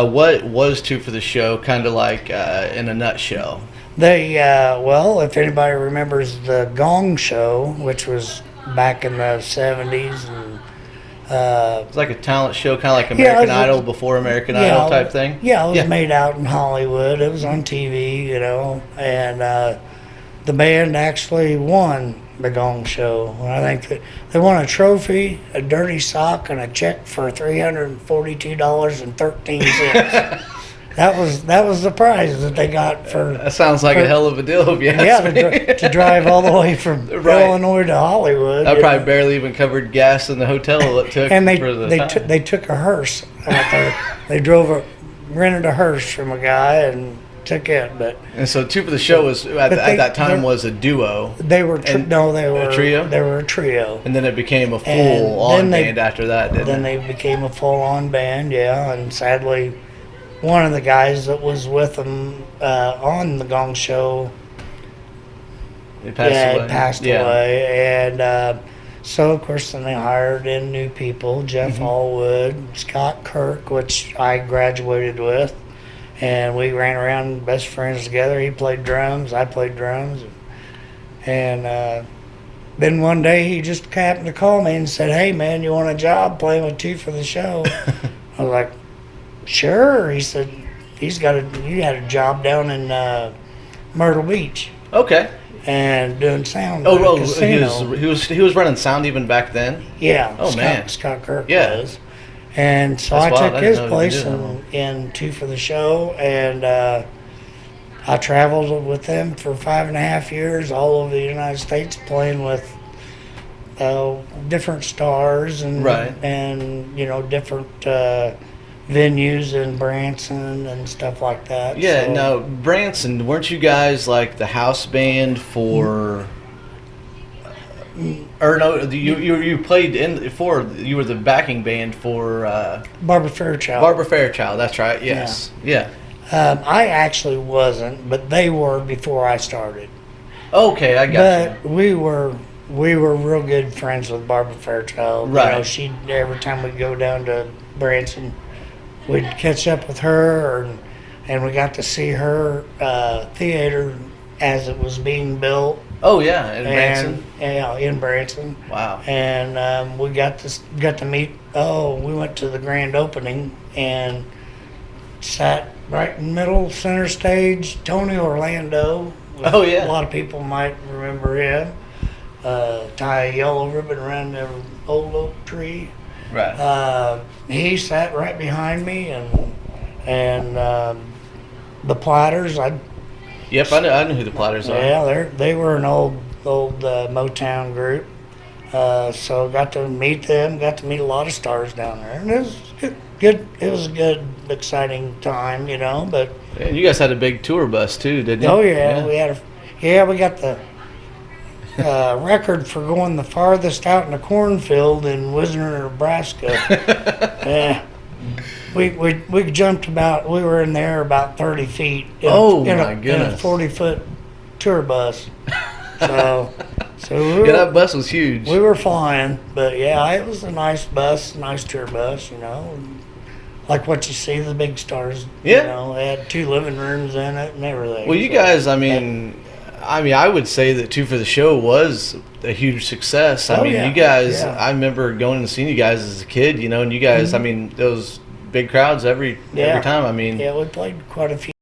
What was Two for the Show kind of like in a nutshell? Well, if anybody remembers the Gong Show, which was back in the 70s, and It's like a talent show, kind of like Yeah, American it was- Idol before American yeah, Idol type thing? Yeah, it was made out in Hollywood. It was on TV, and the band actually won the Gong Show. And I think that they won a trophy, a dirty sock, and a check for $342.13. That was the prize that they got for. That sounds like for- a hell of a deal, if you ask Yeah, me. to drive all the way from Right. Illinois to Hollywood. I you probably know. barely even covered gas in the hotel it took And for the they time. took they took a hearse out there. They rented a hearse from a guy and took it, but And so Two for the Show was at that time was a duo, they were And they were a trio? They were a trio. and then it became a And full-on then they- band after that, didn't Then it? they became a full-on band, yeah. And sadly, one of the guys that was with them on the Gong Show, They passed yeah, away. had passed away, and so of course then they hired in new people: Jeff Mm-hmm. Allwood, Scott Kirk, which I graduated with, and we ran around best friends together. He played drums, I played drums, and then one day he just happened to call me and said, "Hey man, you want a job playing with Two for the Show?" I was like, "Sure." He said, he had a job down in Myrtle Beach Okay. and doing sound Oh, at a well, casino. he was running sound even back then. Yeah. Oh, man. Scott Kirk Yeah. was. And so That's I wild. I took didn't his know he place did that. in Two for the Show, and I traveled with them for 5.5 years all over the United States, playing with different stars and Right. different venues in Branson and stuff like that. Yeah, So- now Branson, weren't you guys like the house band for? Or no, you played you were the backing band for Barbara Fairchild. Barbara Fairchild. That's right. Yes. Yeah. I actually wasn't, but they were before I started. Okay, I got But we were real good friends with Barbara Fairchild. Right. She every time we'd go down to Branson, we'd catch up with her, and we got to see her theater as it was being built. you. Oh yeah, in Branson. Yeah, in Branson. Wow. And we got to meet. Oh, we went to the grand opening and sat right in the middle, center stage. Tony Orlando. Oh, yeah. A lot of people might remember him. Tie a yellow ribbon around the old oak tree. Right. He sat right behind me, and the Platters. Yep, I know who the Platters are. Yeah, they were an old Motown group. So got to meet them. Got to meet a lot of stars down there, and it was good. It was a good, exciting time, But And you guys had a big tour bus too, didn't you? oh yeah, we got the record for going the farthest out in the cornfield in Wisner, Nebraska. Yeah. We jumped we were in there about 30 feet in My in a goodness. 40-foot tour bus. So we Yeah, that were, bus was huge. we were flying, but yeah, it was a nice bus, nice tour bus, like what you see the big stars. Yeah. It had 2 living rooms in it and everything. Well, you So, guys, I would say that Two for the Show was a huge success. Oh, You yeah. guys, Yeah. I remember going and seeing you guys as a kid, and you guys, those big crowds every Yeah. time. Yeah, we played quite a few